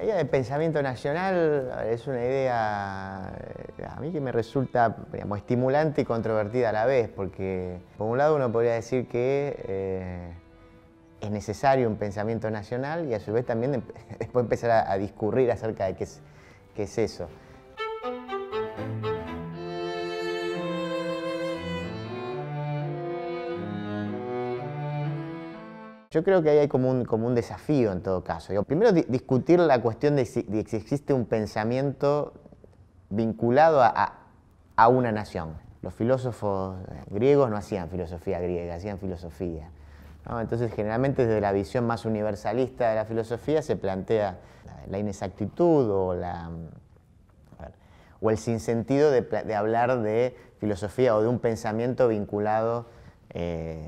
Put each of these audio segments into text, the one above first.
La idea de pensamiento nacional es una idea a mí que me resulta, digamos, estimulante y controvertida a la vez, porque por un lado uno podría decir que es necesario un pensamiento nacional y a su vez también después empezar a discurrir acerca de qué es eso. Yo creo que ahí hay como un desafío en todo caso. Primero discutir la cuestión de si existe un pensamiento vinculado a una nación. Los filósofos griegos no hacían filosofía griega, hacían filosofía, ¿no? Entonces generalmente desde la visión más universalista de la filosofía se plantea la inexactitud o el sinsentido de hablar de filosofía o de un pensamiento vinculado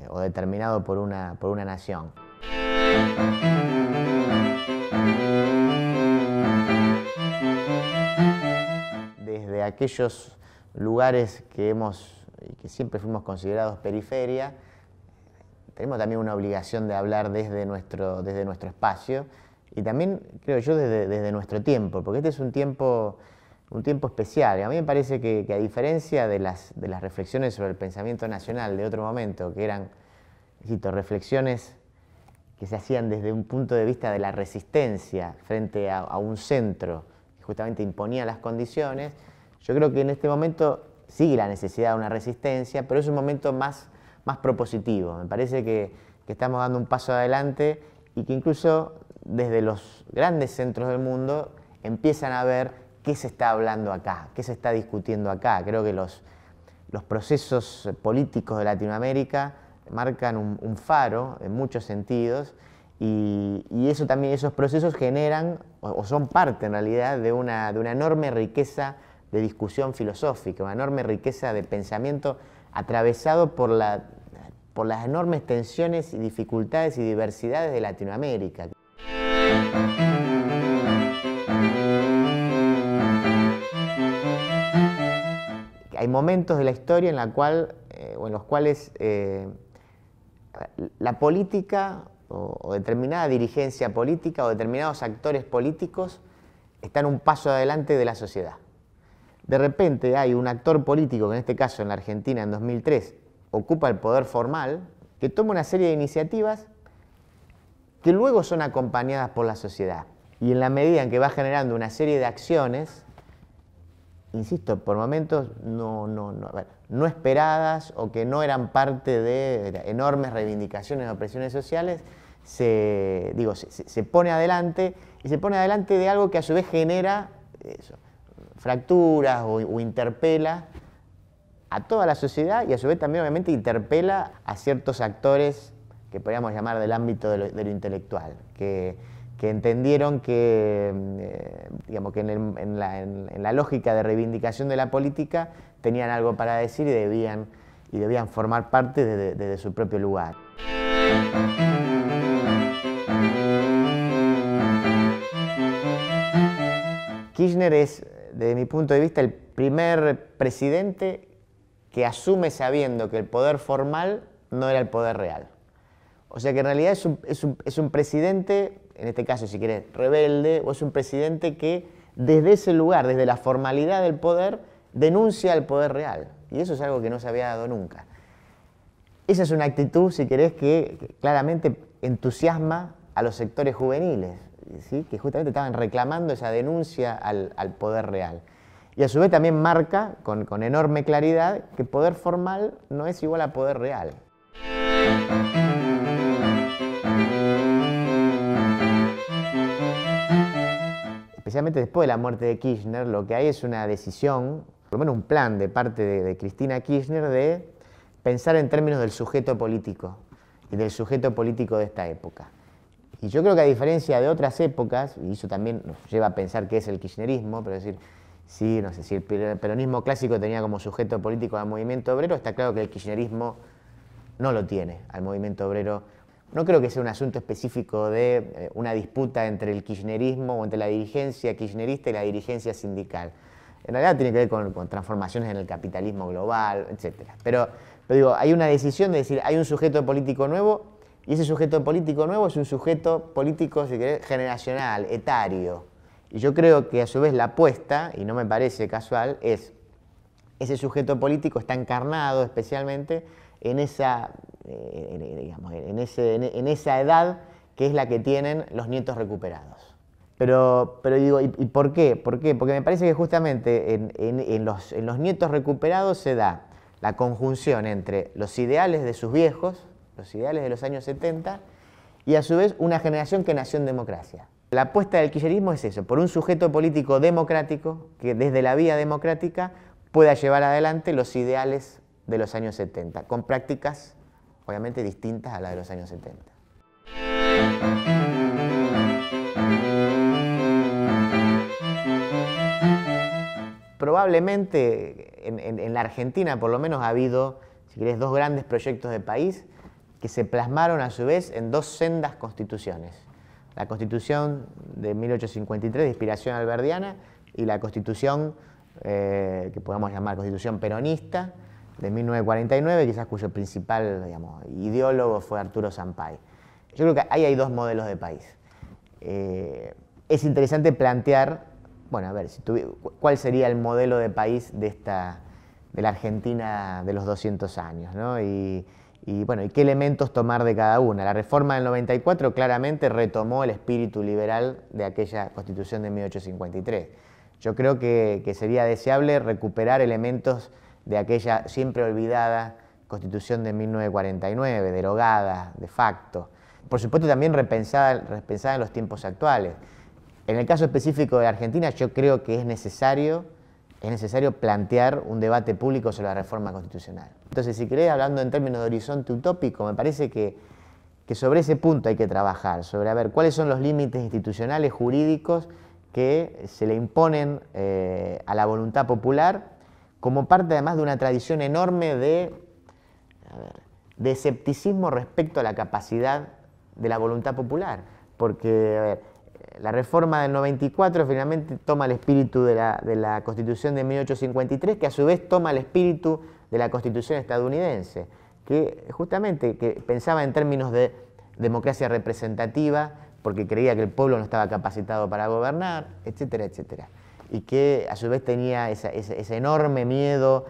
o determinado por una nación. Desde aquellos lugares que siempre fuimos considerados periferia, tenemos también una obligación de hablar desde nuestro espacio y también, creo yo, desde nuestro tiempo, porque este es un tiempo especial. A mí me parece que a diferencia de las reflexiones sobre el pensamiento nacional de otro momento, que eran, insisto, reflexiones que se hacían desde un punto de vista de la resistencia frente a un centro que justamente imponía las condiciones, yo creo que en este momento sigue la necesidad de una resistencia, pero es un momento más propositivo. Me parece que estamos dando un paso adelante y que incluso desde los grandes centros del mundo empiezan a ver qué se está hablando acá, qué se está discutiendo acá. Creo que los procesos políticos de Latinoamérica marcan un faro en muchos sentidos y eso también, esos procesos generan o son parte en realidad de una enorme riqueza de discusión filosófica, una enorme riqueza de pensamiento atravesado por las enormes tensiones y dificultades y diversidades de Latinoamérica. Hay momentos de la historia en los cuales la política o determinada dirigencia política o determinados actores políticos están un paso adelante de la sociedad. De repente hay un actor político, que en este caso en la Argentina en 2003 ocupa el poder formal, que toma una serie de iniciativas que luego son acompañadas por la sociedad. Y en la medida en que va generando una serie de acciones, insisto, por momentos no esperadas o que no eran parte de enormes reivindicaciones o presiones sociales, se pone adelante y se pone adelante de algo que a su vez genera fracturas o interpela a toda la sociedad y a su vez también obviamente interpela a ciertos actores que podríamos llamar del ámbito de lo intelectual, que entendieron que en la lógica de reivindicación de la política tenían algo para decir y debían formar parte desde su propio lugar. Kirchner es, desde mi punto de vista, el primer presidente que asume sabiendo que el poder formal no era el poder real. O sea que en realidad es un presidente, en este caso si querés, rebelde, o es un presidente que desde ese lugar, desde la formalidad del poder, denuncia el poder real. Y eso es algo que no se había dado nunca. Esa es una actitud, si querés, que claramente entusiasma a los sectores juveniles, ¿sí? Que justamente estaban reclamando esa denuncia al poder real. Y a su vez también marca con enorme claridad que poder formal no es igual a poder real. Especialmente después de la muerte de Kirchner, lo que hay es una decisión, por lo menos un plan de parte de Cristina Kirchner de pensar en términos del sujeto político y del sujeto político de esta época. Y yo creo que a diferencia de otras épocas, y eso también nos lleva a pensar qué es el kirchnerismo, pero es decir, sí, no sé, si el peronismo clásico tenía como sujeto político al movimiento obrero, está claro que el kirchnerismo no lo tiene al movimiento obrero. No creo que sea un asunto específico de una disputa entre el kirchnerismo o entre la dirigencia kirchnerista y la dirigencia sindical. En realidad tiene que ver con transformaciones en el capitalismo global, etc. Pero digo, hay una decisión de decir, hay un sujeto político nuevo y ese sujeto político nuevo es un sujeto político, si querés, generacional, etario. Y yo creo que a su vez la apuesta, y no me parece casual, es ese sujeto político está encarnado especialmente en esa, digamos, en esa edad que es la que tienen los nietos recuperados. Pero digo, ¿y por qué? ¿Por qué? Porque me parece que justamente en los nietos recuperados se da la conjunción entre los ideales de sus viejos, los ideales de los años 70, y a su vez una generación que nació en democracia. La apuesta del kirchnerismo es eso, por un sujeto político democrático que desde la vía democrática pueda llevar adelante los ideales de los años 70, con prácticas obviamente distintas a las de los años 70. Probablemente en la Argentina por lo menos ha habido, si querés, dos grandes proyectos de país que se plasmaron a su vez en dos sendas constituciones. La Constitución de 1853 de inspiración alberdiana y la Constitución que podemos llamar Constitución peronista de 1949, quizás cuyo principal, digamos, ideólogo fue Arturo Sampay. Yo creo que ahí hay dos modelos de país. Es interesante plantear, bueno, a ver, ¿cuál sería el modelo de país de la Argentina de los 200 años, ¿no? Y bueno, ¿y qué elementos tomar de cada una? La reforma del 94 claramente retomó el espíritu liberal de aquella Constitución de 1853. Yo creo que sería deseable recuperar elementos de aquella siempre olvidada Constitución de 1949, derogada de facto. Por supuesto también repensada en los tiempos actuales. En el caso específico de Argentina, yo creo que es necesario plantear un debate público sobre la reforma constitucional. Entonces, si querés, hablando en términos de horizonte utópico, me parece que sobre ese punto hay que trabajar, sobre a ver cuáles son los límites institucionales, jurídicos, que se le imponen a la voluntad popular, como parte además de una tradición enorme de escepticismo respecto a la capacidad de la voluntad popular. Porque, a ver, la reforma del 94 finalmente toma el espíritu de la Constitución de 1853, que a su vez toma el espíritu de la Constitución estadounidense, que justamente pensaba en términos de democracia representativa, porque creía que el pueblo no estaba capacitado para gobernar, etcétera, etcétera. Y que a su vez tenía ese enorme miedo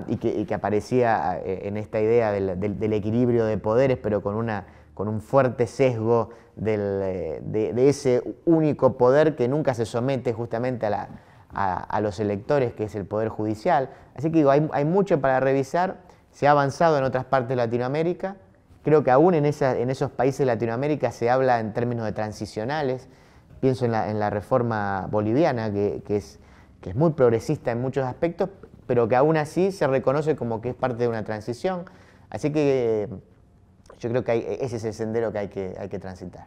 y que aparecía en esta idea del equilibrio de poderes, pero con un fuerte sesgo de ese único poder que nunca se somete justamente a los electores, que es el poder judicial. Así que digo, hay mucho para revisar, se ha avanzado en otras partes de Latinoamérica, creo que aún en esos países de Latinoamérica se habla en términos de transicionales. Pienso en la reforma boliviana, que es muy progresista en muchos aspectos, pero que aún así se reconoce como que es parte de una transición. Así que yo creo que ese es el sendero que hay que transitar.